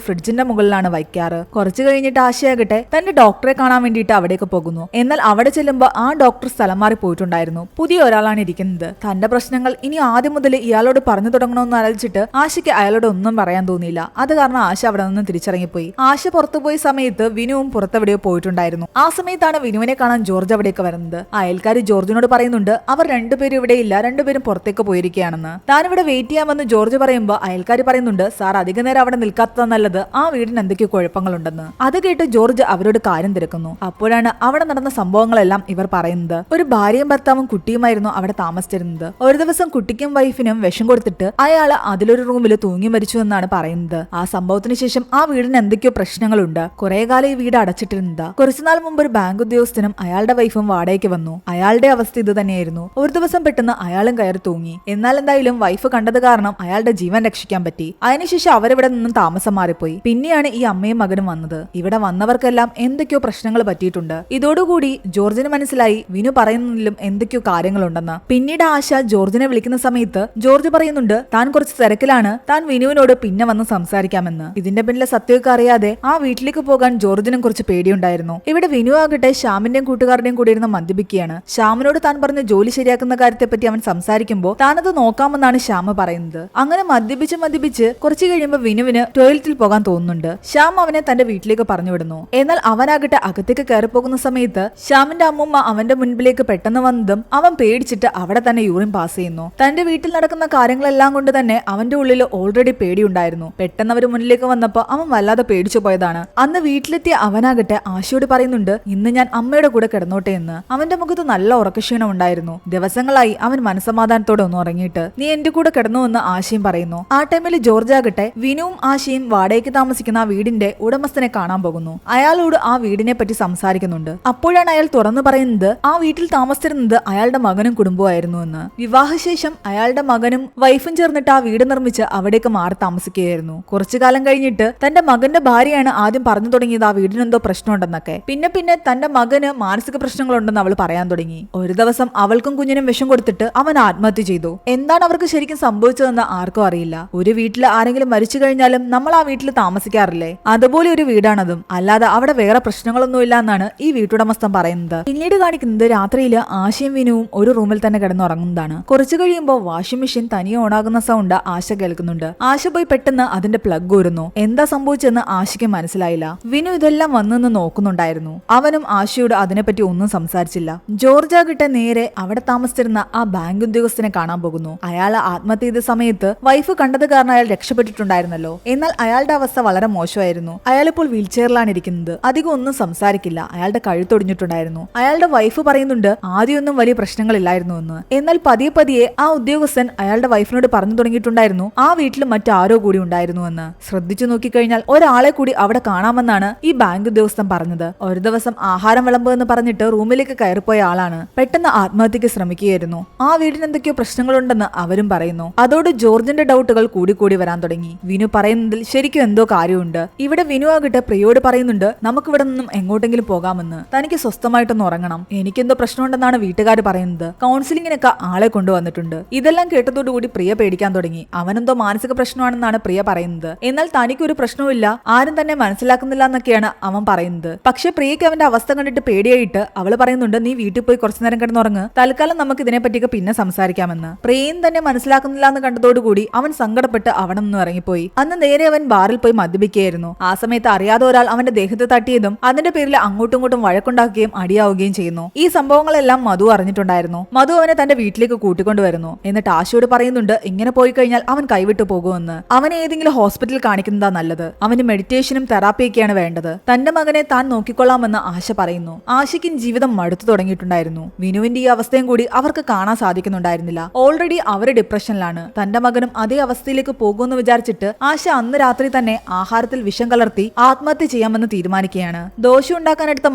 ഫ്രിഡ്ജിന്റെ മുകളിലാണ് വയ്ക്കാറ്. കുറച്ചു കഴിഞ്ഞിട്ട് ആശയാകട്ടെ തന്റെ ഡോക്ടറെ കാണാൻ വേണ്ടിയിട്ട് അവിടേക്ക് പോകുന്നു. എന്നാൽ അവിടെ ചെല്ലുമ്പോൾ ആ ഡോക്ടർ സ്ഥലം മാറി പോയിട്ടുണ്ടായിരുന്നു. പുതിയ ഒരാളാണ് ഇരിക്കുന്നത്. തന്റെ പ്രശ്നങ്ങൾ ഇനി ആദ്യം മുതൽ ഇയാളോട് പറഞ്ഞു തുടങ്ങണമെന്ന് ആലോചിച്ചിട്ട് ആശയ്ക്ക് അയാളോട് ഒന്നും പറയാൻ തോന്നിയില്ല. അത് കാരണം ആശ അവിടെ നിന്ന് തിരിച്ചിറങ്ങിപ്പോയി. ആശ പുറത്തുപോയ സമയത്ത് വിനുവും പുറത്തെവിടെയോ പോയിട്ടുണ്ടായിരുന്നു. ആ സമയത്താണ് വിനുവിനെ കാണാൻ ജോർജ് അവിടേക്ക് വരുന്നത്. അയൽക്കാരി ജോർജിനോട് പറയുന്നുണ്ട് അവർ രണ്ടുപേരും ഇവിടെ ഇല്ല, രണ്ടുപേരും പുറത്തേക്ക് പോയിരിക്കുകയാണെന്ന്. താനിവിടെ വെയിറ്റ് ചെയ്യാമെന്ന് ജോർജ് പറയുമ്പോൾ അയൽക്കാരി പറയുന്നുണ്ട് സാർ അധിക നേരം അവിടെ നിൽക്കാത്തത് നല്ലത്, ആ വീടിന് എന്തൊക്കെയോ കുഴപ്പങ്ങളുണ്ടെന്ന്. അത് കേട്ട് ജോർജ് അവരോട് കാര്യം തിരക്കുന്നു. അപ്പോഴാണ് അവിടെ നടന്ന സംഭവങ്ങളെല്ലാം ഇവർ പറയുന്നത്. ഒരു ഭാര്യയും ഭർത്താവും കുട്ടിയുമായിരുന്നു അവിടെ താമസിച്ചിരുന്നത്. ഒരു ദിവസം കുട്ടിക്കും വൈഫിനും വിഷം കൊടുത്തിട്ട് അയാൾ അതിലൊരു റൂമിൽ തൂങ്ങി മരിച്ചു എന്നാണ് പറയുന്നത്. ആ സംഭവത്തിന് ശേഷം ആ വീടിന് എന്തൊക്കെയോ പ്രശ്നങ്ങളുണ്ട്. കുറെ കാലം ഈ വീട് അടച്ചിട്ടിരുന്നത്. കുറച്ചുനാൾ മുമ്പ് ഒരു ബാങ്ക് ഉദ്യോഗസ്ഥനും അയാളുടെ വൈഫും വാടകയ്ക്ക് വന്നു. അയാളുടെ അവസ്ഥ ഇത് തന്നെയായിരുന്നു. ഒരു ദിവസം പെട്ടെന്ന് അയാളും കയറി തൂങ്ങി. എന്നാൽ എന്തായാലും വൈഫ് കണ്ടത് കാരണം അയാളുടെ ജീവൻ രക്ഷിക്കാൻ പറ്റി. അതിനുശേഷം അവരിവിടെ നിന്നും താമസം മാറിപ്പോയി. പിന്നെയാണ് ഈ അമ്മയും മകനും വന്നത്. ഇവിടെ വന്നവർക്കെല്ലാം എന്തൊക്കെയോ പ്രശ്നങ്ങൾ പറ്റിയിട്ടുണ്ട്. ഇതോടുകൂടി ജോർജിന് മനസ്സിലായി വിനു പറയുന്നതിലും എന്തൊക്കെയോ കാര്യങ്ങളുണ്ടെന്ന്. പിന്നീട് ആശ ജോർജിനെ വിളിക്കുന്ന സമയത്ത് ജോർജ് പറയുന്നുണ്ട് താൻ കുറച്ച് തിരക്കിലാണ്, താൻ വിനുവിനോട് പിന്നെ വന്ന് സംസാരിക്കാമെന്ന്. ഇതിന്റെ പിന്നിലെ സത്യമൊക്കെ അറിയാതെ ആ വീട്ടിലേക്ക് പോകാൻ ജോർജിനും കുറച്ച് പേടിയുണ്ടായിരുന്നു. ഇവിടെ വിനു ആകട്ടെ ശ്യാമിന്റെയും കൂട്ടുകാരുടെയും കൂടി ഇരുന്ന് മദ്യപിക്കുകയാണ്. ശ്യാമിനോട് താൻ പറഞ്ഞ ജോലി ശരിയാക്കുന്ന കാര്യത്തെപ്പറ്റി അവൻ സംസാരിക്കുമ്പോൾ താനത് നോക്കാമെന്നാണ് ശ്യാമ പറയുന്നത്. അങ്ങനെ മദ്യപിച്ച് കുറച്ചു കഴിയുമ്പോൾ വിനുവിന് ടോയ്ലറ്റിൽ പോകാൻ തോന്നുന്നുണ്ട്. ശ്യാം അവനെ തന്റെ വീട്ടിലേക്ക് പറഞ്ഞു വിടുന്നു. എന്നാൽ അവനാകട്ടെ അകത്തേക്ക് കയറി പോകുന്ന സമയത്ത് ശ്യാമിന്റെ അമ്മൂമ്മ അവന്റെ മുൻപിലേക്ക് പെട്ടെന്ന് വന്നതും അവൻ പേടിച്ചിട്ട് അവിടെ തന്നെ യൂറിൻ പാസ് ചെയ്യുന്നു. തന്റെ വീട്ടിൽ നടക്കുന്ന കാര്യങ്ങളെല്ലാം കൊണ്ട് തന്നെ അവന്റെ ഉള്ളിൽ ഓൾറെഡി പേടിയുണ്ടായിരുന്നു. പെട്ടെന്ന് അവർ മുന്നിലേക്ക് വന്നപ്പോൾ അവൻ വല്ലാതെ പേടിച്ചു പോയതാണ്. അന്ന് വീട്ടിലെത്തിയ അവനാകട്ടെ ആശയോട് പറയുന്നുണ്ട് ഇന്ന് ഞാൻ അമ്മയുടെ കൂടെ കിടന്നോട്ടെ എന്ന്. അവന്റെ മുഖത്ത് നല്ല ഉറക്കക്ഷീണം ഉണ്ടായിരുന്നു. ദിവസങ്ങളായി അവൻ മനസ്സമാധാനത്തോടെ ഒന്ന് ഉറങ്ങിയിട്ട് നീ എന്റെ കൂടെ കിടന്നുവെന്ന് ആശയും പറയുന്നു. ആ ടൈമിൽ ജോർജ് ആകട്ടെ വിനുവും ആശയും വാടകയ്ക്ക് താമസിക്കുന്ന ആ വീടിന്റെ ഉടമസ്ഥനെ കാണാൻ പോകുന്നു. അയാളോട് ആ വീടിനെ പറ്റി സംസാരിക്കുന്നുണ്ട്. അപ്പോഴാണ് അയാൾ തുറന്നു പറയുന്നത് ആ വീട്ടിൽ താമസിച്ചിരുന്നത് അയാളുടെ മകനും കുടുംബമായിരുന്നു എന്ന്. വിവാഹശേഷം അയാളുടെ മകനും വൈഫും ചേർന്നിട്ട് ആ വീട് നിർമ്മിച്ച് അവിടേക്ക് മാറി താമസിക്കുകയായിരുന്നു. കുറച്ചു കാലം കഴിഞ്ഞിട്ട് തന്റെ മകന്റെ ഭാര്യയാണ് ആദ്യം പറഞ്ഞു തുടങ്ങിയത് ആ വീടിനെന്തോ പ്രശ്നമുണ്ടെന്നൊക്കെ. പിന്നെ തന്റെ മകന് മാനസിക പ്രശ്നങ്ങളുണ്ടെന്ന് അവൾ പറയാൻ തുടങ്ങി. ഒരു ദിവസം അവൾക്കും കുഞ്ഞിനും വിഷം കൊടുത്തിട്ട് അവൻ ആത്മഹത്യ ചെയ്തു. എന്താണ് അവർക്ക് ശരിക്കും സംഭവിച്ചതെന്ന് ആർക്കും അറിയില്ല. ഒരു വീട്ടിൽ ആരെങ്കിലും മരിച്ചു കഴിഞ്ഞാലും നമ്മൾ ആ വീട്ടിൽ താമസിക്കാറില്ലേ, അതുപോലെ ഒരു വീടാണതും. അല്ലാതെ അവിടെ വേറെ പ്രശ്നങ്ങളൊന്നുമില്ല എന്നാണ് ഈ വീട്ടുടമസ്ഥൻ പറയുന്നത്. പിന്നീട് കാണിക്കുന്നത് രാത്രിയിൽ ആശയും വിനുവും ഒരു റൂമിൽ തന്നെ കിടന്നുറങ്ങുന്നതാണ്. കുറച്ചു കഴിയുമ്പോൾ വാഷിംഗ് മെഷീൻ തനിയെ ഓണാകുന്ന സൗണ്ട് ആശ കേൾക്കുന്നുണ്ട്. ആശ പോയി പെട്ടെന്ന് അതിന്റെ പ്ലഗ് ഊരുന്നു. എന്താ സംഭവിച്ചെന്ന് ആശയ്ക്ക് മനസ്സിലായില്ല. വിനു ഇതെല്ലാം വന്നെന്ന് നോക്കുന്നുണ്ടായിരുന്നു. അവനും ആശയോട് അതിനെപ്പറ്റി ഒന്നും സംസാരിച്ചില്ല. ജോർജ് ആകട്ടെ നേരെ അവിടെ താമസിച്ചിരുന്ന ആ ബാങ്ക് ഉദ്യോഗസ്ഥനെ കാണാൻ പോകുന്നു. അയാൾ ആത്മഹത്യ ചെയ്ത സമയത്ത് വൈഫ് കണ്ടത് കാരണം അയാൾ രക്ഷപ്പെട്ടിട്ടുണ്ടായിരുന്നല്ലോ. എന്നാൽ അയാളുടെ അവസ്ഥ വളരെ മോശമായിരുന്നു. അയാൾ ഇപ്പോൾ വീൽ ചെയറിലാണ് ഇരിക്കുന്നത്. അധികം ഒന്നും സംസാരിക്കില്ല. അയാളുടെ കഴുത്തൊടിഞ്ഞിട്ടുണ്ടായിരുന്നു. അയാളുടെ വൈഫ് പറയുന്നുണ്ട് ആദ്യമൊന്നും വലിയ പ്രശ്നങ്ങളില്ലായിരുന്നു എന്ന്. എന്നാൽ പതിയെ ആ ഉദ്യോഗസ്ഥൻ അയാളുടെ വൈഫിനോട് പറഞ്ഞു തുടങ്ങിയിട്ടുണ്ടായിരുന്നു ആ വീട്ടിൽ മറ്റാരോ കൂടി ഉണ്ടായിരുന്നു എന്ന്. ശ്രദ്ധിച്ചു നോക്കിക്കഴിഞ്ഞാൽ ഒരാളെ കൂടി അവിടെ കാണാമെന്നാണ് ഈ ബാങ്ക് ഉദ്യോഗസ്ഥൻ പറഞ്ഞത്. ഒരു ദിവസം ആഹാരം വിളമ്പ് എന്ന് പറഞ്ഞിട്ട് റൂമിലേക്ക് കയറിപ്പോയ ആളാണ് പെട്ടെന്ന് ആത്മഹത്യക്ക് ശ്രമിക്കുകയായിരുന്നു. ആ വീടിന് എന്തൊക്കെയോ പ്രശ്നങ്ങളുണ്ടെന്ന് അവരും പറയുന്നു. അതോട് ജോർജിന്റെ ഡൗട്ടുകൾ കൂടി വരാൻ തുടങ്ങി. വിനു പറയുന്നതിൽ ശരിക്കും എന്തോ കാര്യമുണ്ട്. ഇവിടെ വിനു ആകട്ടെ പ്രിയോട് പറയുന്നുണ്ട് നമുക്കിവിടെ നിന്നും എങ്ങോട്ടെങ്കിലും പോകാമെന്ന്. തനിക്ക് സ്വസ്ഥമായിട്ടൊന്ന് ഉറങ്ങണം. എനിക്കെന്തോ പ്രശ്നമുണ്ടെന്നാണ് വീട്ടുകാർ പറയുന്നത്. കൗൺസിലിങ്ങിനൊക്കെ ആളെ കൊണ്ടുവന്നിട്ടുണ്ട്. ഇതെല്ലാം കേട്ടതോടുകൂടി പ്രിയ പേടിക്കാൻ തുടങ്ങി. അവനെന്തോ മാനസിക പ്രശ്നമാണെന്നാണ് പ്രിയ പറയുന്നത്. എന്നാൽ തനിക്കൊരു പ്രശ്നവുമില്ല, ആരും തന്നെ മനസ്സിലാക്കുന്നില്ല എന്നൊക്കെയാണ് അവൻ പറയുന്നത്. പക്ഷെ പ്രിയയ്ക്ക് അവന്റെ അവസ്ഥ കണ്ടിട്ട് പേടിയായിട്ട് അവള് പറയുന്നുണ്ട് നീ വീട്ടിൽ പോയി കുറച്ചു നേരം കിടന്നുറങ്ങ്, തൽക്കാലം നമുക്ക് ഇതിനെപ്പറ്റിയൊക്കെ പിന്നെ സംസാരിക്കാമെന്ന്. പ്രിയയും തന്നെ മനസ്സിലാക്കുന്നില്ല എന്ന് കണ്ടതോടുകൂടി അവൻ സങ്കടപ്പെട്ട് അവിടെ നിന്ന് ഇറങ്ങിപ്പോയി. അന്ന് നേരെ അവൻ ബാറിൽ പോയി മദ്യപിക്കുകയായിരുന്നു. ആ സമയത്ത് അറിയാതെ ഒരാൾ അവന്റെ ദേഹത്ത് തട്ടിയതും അതിന്റെ പേരിൽ അങ്ങോട്ടും ഇങ്ങോട്ടും വഴക്കുണ്ടാക്കുകയും അടിയാവുകയും ചെയ്യുന്നു. ഈ സംഭവങ്ങളെല്ലാം മധു അറിഞ്ഞിട്ടുണ്ടായിരുന്നു. മധു അവനെ തന്റെ വീട്ടിലേക്ക് കൂട്ടിക്കൊണ്ടുവരുന്നു. എന്നിട്ട് ആശയോട് പറയുന്നുണ്ട് ഇങ്ങനെ പോയി കഴിഞ്ഞാൽ അവൻ കൈവിട്ടു പോകുമെന്ന്. അവനെ ഏതെങ്കിലും ഹോസ്പിറ്റലിൽ കാണിക്കുന്നതാ നല്ലത്. അവന് മെഡിറ്റേഷനും തെറാപ്പിയൊക്കെയാണ് വേണ്ടത്. തന്റെ മകനെ താൻ നോക്കിക്കൊള്ളാമെന്ന് ആശ പറയുന്നു. ആശയ്ക്കും ജീവിതം മടുത്തു തുടങ്ങിയിട്ടുണ്ടായിരുന്നു. വിനുവിന്റെ ഈ അവസ്ഥയും കൂടി അവർക്ക് കാണാൻ സാധിക്കുന്നുണ്ടായിരുന്നില്ല. ഓൾറെഡി അവര് ഡിപ്രഷനിലാണ്. തന്റെ മകനും അതേ അവസ്ഥയിലേക്ക് പോകുമെന്ന് വിചാരിച്ചിട്ട് ആശ അന്ന് രാത്രി തന്നെ ആഹാരത്തിൽ വിഷം കലർത്തി ആത്മഹത്യ ചെയ്യാമെന്ന് തീരുമാനിക്കുകയാണ്. ദോശ ഉണ്ടാക്കാനെടുത്ത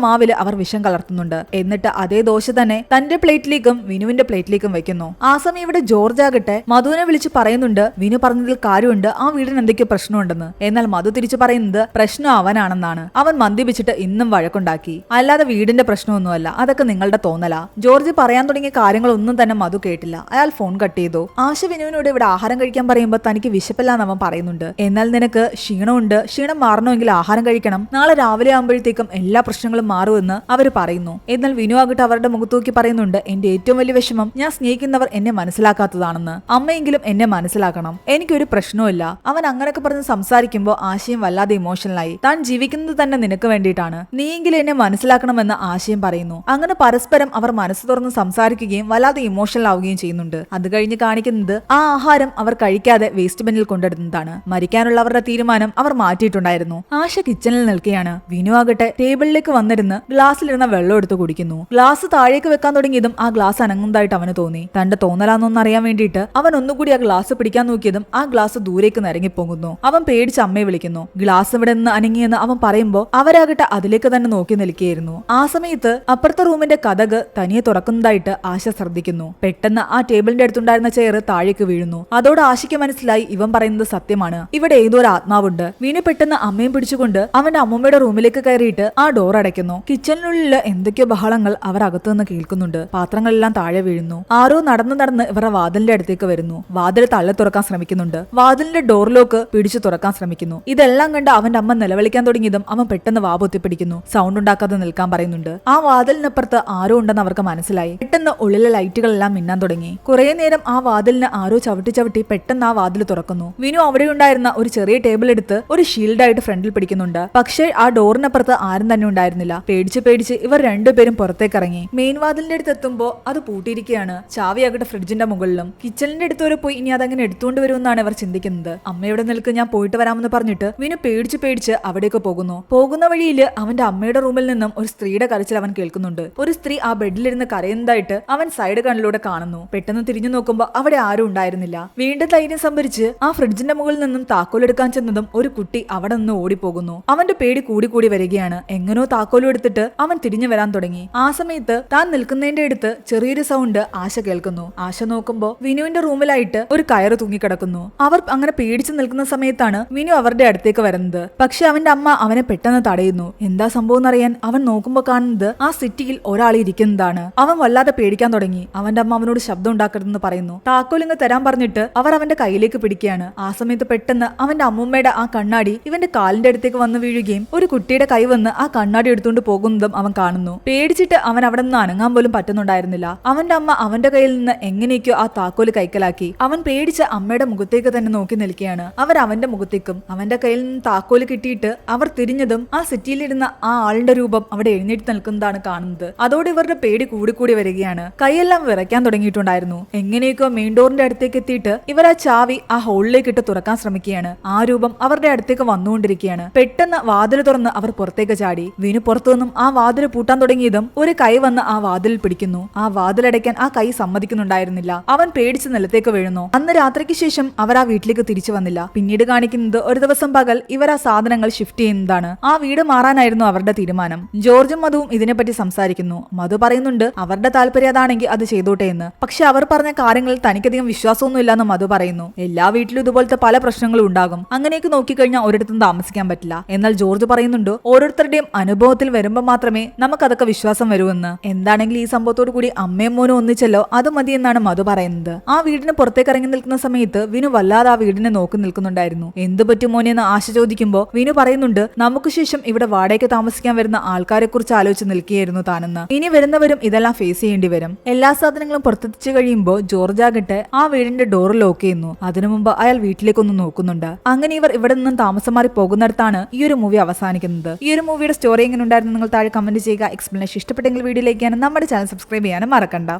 മാവില് അവർ വിഷം കലർത്തുന്നുണ്ട്. എന്നിട്ട് അതേ ദോശ തന്നെ തന്റെ പ്ലേറ്റിലേക്കും വിനുവിന്റെ പ്ലേറ്റിലേക്കും വെക്കുന്നു. ആ സമയം ഇവിടെ ജോർജ് ആകട്ടെ മധുവിനെ വിളിച്ച് പറയുന്നുണ്ട് വിനു പറഞ്ഞതിൽ കാര്യമുണ്ട്, ആ വീടിന് എന്തൊക്കെയോ പ്രശ്നമുണ്ടെന്ന്. എന്നാൽ മധു തിരിച്ചു പറയുന്നത് പ്രശ്നം അവനാണെന്നാണ്. അവൻ മദ്യപിച്ചിട്ട് ഇന്നും വഴക്കുണ്ടാക്കി, അല്ലാതെ വീടിന്റെ പ്രശ്നമൊന്നുമല്ല, അതൊക്കെ നിങ്ങളുടെ തോന്നലാ. ജോർജ് പറയാൻ തുടങ്ങിയ കാര്യങ്ങളൊന്നും തന്നെ മധു കേട്ടില്ല. അയാൾ ഫോൺ കട്ട് ചെയ്തു. ആശ വിനുവിനോട് ഇവിടെ ആഹാരം കഴിക്കാൻ പറയുമ്പോൾ തനിക്ക് എനിക്ക് വിശപ്പില്ലാന്ന് അവൻ പറയുന്നുണ്ട്. എന്നാൽ നിനക്ക് ക്ഷീണമുണ്ട്, ക്ഷീണം മാറണമെങ്കിൽ ആഹാരം കഴിക്കണം, നാളെ രാവിലെ ആകുമ്പോഴത്തേക്കും എല്ലാ പ്രശ്നങ്ങളും മാറുമെന്ന് അവർ പറയുന്നു. എന്നാൽ വിനു ആകട്ടെ അവരുടെ മുഖത്തൂക്കി പറയുന്നുണ്ട്, എന്റെ ഏറ്റവും വലിയ വിഷമം ഞാൻ സ്നേഹിക്കുന്നവർ എന്നെ മനസ്സിലാക്കാത്തതാണെന്ന്. അമ്മയെങ്കിലും എന്നെ മനസ്സിലാക്കണം, എനിക്കൊരു പ്രശ്നവുമില്ല. അവൻ അങ്ങനെയൊക്കെ പറഞ്ഞ് സംസാരിക്കുമ്പോൾ ആശയം വല്ലാതെ ഇമോഷണലായി. താൻ ജീവിക്കുന്നത് തന്നെ നിനക്ക് വേണ്ടിയിട്ടാണ്, നീയെങ്കിലും എന്നെ മനസ്സിലാക്കണമെന്ന് ആശയം പറയുന്നു. അങ്ങനെ പരസ്പരം അവർ മനസ്സ് തുറന്ന് സംസാരിക്കുകയും വല്ലാതെ ഇമോഷണൽ ആവുകയും ചെയ്യുന്നുണ്ട്. അത് കഴിഞ്ഞ് കാണിക്കുന്നത് ആ ആഹാരം അവർ കഴിക്കാതെ വേസ്റ്റ് ബിന്നിൽ കൊണ്ടിടുന്നതാണ്. മരിക്കാനുള്ള അവരുടെ തീരുമാനം അവർ മാറ്റിയിട്ടുണ്ടായിരുന്നു. ആശ കിച്ചണിൽ നിൽക്കുകയാണ്. വിനു ആകട്ടെ ടേബിളിലേക്ക് വന്നിരുന്ന് ഗ്ലാസ്സിലിരുന്ന വെള്ളം എടുത്ത് കുടിക്കുന്നു. ഗ്ലാസ് താഴേക്ക് വെക്കാൻ തുടങ്ങിയതും ആ ഗ്ലാസ് അനങ്ങുന്നതായിട്ട് അവന് തോന്നി. തന്റെ തോന്നലാന്നൊന്നും അറിയാൻ വേണ്ടിയിട്ട് അവൻ ഒന്നുകൂടി ആ ഗ്ലാസ് പിടിക്കാൻ നോക്കിയതും ആ ഗ്ലാസ് ദൂരേക്ക് നിരങ്ങിപ്പോകുന്നു. അവൻ പേടിച്ച് അമ്മയെ വിളിക്കുന്നു. ഗ്ലാസ് ഇവിടെ നിന്ന് അനങ്ങിയെന്ന് അവൻ പറയുമ്പോൾ അവരാകട്ടെ അതിലേക്ക് തന്നെ നോക്കി നിൽക്കുകയായിരുന്നു. ആ സമയത്ത് അപ്പുറത്തെ റൂമിന്റെ കതക് തനിയെ തുറക്കുന്നതായിട്ട് ആശ ശ്രദ്ധിക്കുന്നു. പെട്ടെന്ന് ആ ടേബിളിന്റെ അടുത്തുണ്ടായിരുന്ന ചെയർ താഴേക്ക് വീഴുന്നു. അതോടെ ആശയ്ക്ക് മനസ്സിലായി ഇവൻ പറയുന്നത് സത്യമാണ്, ഇവിടെ ഏതോ ഒരു ആത്മാവുണ്ട്. വീണു പെട്ടെന്ന് അമ്മയും പിടിച്ചുകൊണ്ട് അവന്റെ അമ്മൂമ്മയുടെ റൂമിലേക്ക് കയറിയിട്ട് ആ ഡോർ അടയ്ക്കുന്നു. കിച്ചണിനുള്ളിൽ എന്തൊക്കെയോ ബഹളങ്ങൾ അവർ അകത്തുനിന്ന് കേൾക്കുന്നുണ്ട്. പാത്രങ്ങളെല്ലാം താഴെ വീഴുന്നു. ആരോ നടന്ന് ഇവരുടെ വാതിലിന്റെ അടുത്തേക്ക് വരുന്നു. വാതിൽ തള്ളി തുറക്കാൻ ശ്രമിക്കുന്നുണ്ട്. വാതിലിന്റെ ഡോർ ലോക്ക് പിടിച്ചു തുറക്കാൻ ശ്രമിക്കുന്നു. ഇതെല്ലാം കണ്ട് അവന്റെ അമ്മ നിലവിളിക്കാൻ തുടങ്ങിയതും അവൻ പെട്ടെന്ന് വാ പൊത്തിപ്പിടിക്കുന്നു. സൗണ്ട് ഉണ്ടാക്കാതെ നിൽക്കാൻ പറയുന്നുണ്ട്. ആ വാതിലിനപ്പുറത്ത് ആരോ ഉണ്ടെന്ന് അവർക്ക് മനസ്സിലായി. പെട്ടെന്ന് ഉള്ളിലെ ലൈറ്റുകളെല്ലാം മിന്നാൻ തുടങ്ങി. കുറെ നേരം ആ വാതിലിന് ആരോ ചവിട്ടി പെട്ടെന്ന് ആ വാതിൽ തുറക്കുന്നു. വിനു അവിടെ ഉണ്ടായിരുന്ന ഒരു ചെറിയ ടേബിൾ എടുത്ത് ഒരു ഷീൽഡായിട്ട് ഫ്രണ്ടിൽ പിടിക്കുന്നുണ്ട്. പക്ഷേ ആ ഡോറിനപ്പുറത്ത് ആരും തന്നെ ഉണ്ടായിരുന്നില്ല. പേടിച്ച് ഇവർ രണ്ടുപേരും പുറത്തേക്ക് ഇറങ്ങി. മെയിൻ വാതിലിന്റെ അടുത്ത് എത്തുമ്പോൾ അത് പൂട്ടിയിരിക്കുകയാണ്. ചാവിയാകട്ടെ ഫ്രിഡ്ജിന്റെ മുകളിലും. കിച്ചണിന്റെ അടുത്ത് വരെ പോയി ഇനി അതങ്ങനെ എടുത്തുകൊണ്ട് വരുമെന്നാണ് ഇവർ ചിന്തിക്കുന്നത്. അമ്മയുടെ നിൽക്ക്, ഞാൻ പോയിട്ട് വരാമെന്ന് പറഞ്ഞിട്ട് വിനു പേടിച്ച് അവിടേക്ക് പോകുന്ന വഴിയിൽ അവന്റെ അമ്മയുടെ റൂമിൽ നിന്നും ഒരു സ്ത്രീയുടെ കരച്ചിൽ അവൻ കേൾക്കുന്നുണ്ട്. ഒരു സ്ത്രീ ആ ബെഡിലിരുന്ന് കരയുന്നതായിട്ട് അവൻ സൈഡ് കണ്ണിലൂടെ കാണുന്നു. പെട്ടെന്ന് തിരിഞ്ഞു നോക്കുമ്പോൾ അവിടെ ആരും ഉണ്ടായിരുന്നില്ല. വീണ്ടും ധൈര്യം സംഭരിച്ച് ആ ഫ്രിഡ്ജിന്റെ മുകളിൽ നിന്നും താക്കോലെടുക്കാൻ ചെന്നതും ഒരു കുട്ടി അവിടെ നിന്ന് ഓടിപ്പോകുന്നു. അവന്റെ പേടി കൂടി വരികയാണ്. എങ്ങനോ താക്കോലും എടുത്തിട്ട് അവൻ തിരിഞ്ഞു വരാൻ തുടങ്ങി. ആ സമയത്ത് താൻ നിൽക്കുന്നതിന്റെ അടുത്ത് ചെറിയൊരു സൗണ്ട് ആശ കേൾക്കുന്നു. ആശ നോക്കുമ്പോ വിനുവിന്റെ റൂമിലായിട്ട് ഒരു കയറ് തൂങ്ങിക്കിടക്കുന്നു. അവർ അങ്ങനെ പേടിച്ചു നിൽക്കുന്ന സമയത്താണ് വിനു അവരുടെ അടുത്തേക്ക് വരുന്നത്. പക്ഷെ അവന്റെ അമ്മ അവനെ പെട്ടെന്ന് തടയുന്നു. എന്താ സംഭവം എന്നറിയാൻ അവൻ നോക്കുമ്പോൾ കാണുന്നത് ആ സിറ്റിയിൽ ഒരാൾ ഇരിക്കുന്നതാണ്. അവൻ വല്ലാതെ പേടിക്കാൻ തുടങ്ങി. അവന്റെ അമ്മ അവനോട് ശബ്ദം ഉണ്ടാക്കരുതെന്ന് പറയുന്നു. താക്കോലിങ്ങ് തരാൻ പറഞ്ഞിട്ട് അവർ അവന്റെ കയ്യിലേക്ക് പിടിക്കുകയാണ്. ആ സമയത്ത് പെട്ടെന്ന് അവന്റെ അമ്മൂമ്മയുടെ ആ കണ്ണാടി ഇവന്റെ കാലിന്റെ അടുത്തേക്ക് വന്ന് വീഴുകയും ഒരു കുട്ടിയുടെ കൈ വന്ന് ആ കണ്ണാടി എടുത്തുകൊണ്ട് പോകുന്നതും അവൻ കാണുന്നു. പേടിച്ചിട്ട് അവൻ അവിടെ നിന്ന് അനങ്ങാൻ പോലും പറ്റുന്നുണ്ടായിരുന്നില്ല. അവന്റെ അമ്മ അവന്റെ കയ്യിൽ നിന്ന് എങ്ങനെയൊക്കെയോ ആ താക്കോല് കൈക്കലാക്കി. അവൻ പേടിച്ച് അമ്മയുടെ മുഖത്തേക്ക് തന്നെ നോക്കി നിൽക്കുകയാണ്. അവർ അവന്റെ മുഖത്തേക്കും അവന്റെ കയ്യിൽ നിന്ന് താക്കോല് കിട്ടിയിട്ട് അവർ തിരിഞ്ഞതും ആ സിറ്റിയിലിരുന്ന ആ ആളിന്റെ രൂപം അവിടെ എഴുന്നേറ്റ് നിൽക്കുന്നതാണ് കാണുന്നത്. അതോടെ ഇവരുടെ പേടി കൂടി വരികയാണ്. കൈയെല്ലാം വിറയ്ക്കാൻ തുടങ്ങിയിട്ടുണ്ടായിരുന്നു. എങ്ങനെയൊക്കെ മെയിൻ ഡോറിന്റെ അടുത്തേക്ക് എത്തിയിട്ട് ഇവർ ആ ചാവി ആ ഹോളിലേക്ക് ഇട്ട് തുറക്കാൻ ശ്രമിക്കുകയാണ്. ആ രൂപം അവരുടെ അടുത്തേക്ക് വന്നുകൊണ്ടിരിക്കുകയാണ്. പെട്ടെന്ന് വാതിൽ തുറന്ന് അവർ പുറത്തേക്ക് ചാടി. വിനു പുറത്തുനിന്നും ആ വാതിൽ പൂട്ടാൻ തുടങ്ങിയതും ഒരു കൈ വന്ന് ആ വാതിൽ പിടിക്കുന്നു. ആ വാതിലടയ്ക്കാൻ ആ കൈ സമ്മതിക്കുന്നുണ്ടായിരുന്നില്ല. അവൻ പേടിച്ച് നിലത്തേക്ക് വീഴുന്നു. അന്ന് രാത്രിക്ക് ശേഷം അവർ ആ വീട്ടിലേക്ക് തിരിച്ചു വന്നില്ല. പിന്നീട് കാണിക്കുന്നത് ഒരു ദിവസം പകൽ ഇവർ ആ സാധനങ്ങൾ ഷിഫ്റ്റ് ചെയ്യുന്നതാണ്. ആ വീട് മാറാനായിരുന്നു അവരുടെ തീരുമാനം. ജോർജും മധുവും ഇതിനെപ്പറ്റി സംസാരിക്കുന്നു. മധു പറയുന്നുണ്ട് അവരുടെ താല്പര്യം അതാണെങ്കിൽ അത് ചെയ്തോട്ടെ എന്ന്. പക്ഷെ അവർ പറഞ്ഞ കാര്യങ്ങളിൽ തനിക്കധികം വിശ്വാസമൊന്നും ഇല്ലെന്ന് മധു പറയുന്നു. എല്ലാ വീട്ടിലും ഇതുപോലത്തെ പല പ്രശ്നങ്ങളും ഉണ്ടാകും. അങ്ങനെയൊക്കെ നോക്കിക്കഴിഞ്ഞാൽ ഒരിടത്തും താമസിക്കാൻ പറ്റില്ല. എന്നാൽ ജോർജ് പറയുന്നുണ്ട് ഓരോരുത്തരുടെയും അനുഭവത്തിൽ വരുമ്പോൾ മാത്രമേ നമുക്കതൊക്കെ വിശ്വാസം വരുമെന്ന്. എന്താണെങ്കിൽ ഈ സംഭവത്തോടു കൂടി അമ്മയും മോനും ഒന്നിച്ചല്ലോ, അത് മതി എന്നാണ് മധു പറയുന്നത്. ആ വീടിന് പുറത്തേക്ക് ഇറങ്ങി നിൽക്കുന്ന സമയത്ത് വിനു വല്ലാതെ ആ വീടിനെ നോക്കി നിൽക്കുന്നുണ്ടായിരുന്നു. എന്ത് പറ്റും മോനെ എന്ന് ആശ ചോദിക്കുമ്പോൾ വിനു പറയുന്നുണ്ട് നമുക്ക് ശേഷം ഇവിടെ വാടകയ്ക്ക് താമസിക്കാൻ വരുന്ന ആൾക്കാരെ കുറിച്ച് ആലോചിച്ച് നിൽക്കുകയായിരുന്നു താനെന്ന്. ഇനി വരുന്നവരും ഇതെല്ലാം ഫേസ് ചെയ്യേണ്ടി വരും. എല്ലാ സാധനങ്ങളും പുറത്തെത്തിച്ചു കഴിയുമ്പോൾ ജോർജ് ആകട്ടെ ആ വീടിന്റെ ഡോർ ലോക്ക് ചെയ്യുന്നു. അതിനു മുമ്പ് അയാൾ വീട്ടിലേക്കൊന്ന് നോക്കുന്നുണ്ട്. അങ്ങനെ ഇവർ ഇവിടെ നിന്നും താമസം മാറി പോകുന്നിടത്താണ് ഈ ഒരു മൂവി അവസാനിക്കുന്നത്. ഈ ഒരു മൂവിയുടെ സ്റ്റോറി എങ്ങനെ ഉണ്ടായിരുന്നു നിങ്ങൾ താഴെ കമന്റ് ചെയ്യുക. എക്സ്പ്ലനേഷൻ ഇഷ്ടപ്പെട്ടെങ്കിൽ വീഡിയോയിലേക്ക് നമ്മുടെ ചാനൽ സബ്സ്ക്രൈബ് ചെയ്യാനും മറക്കണ്ട.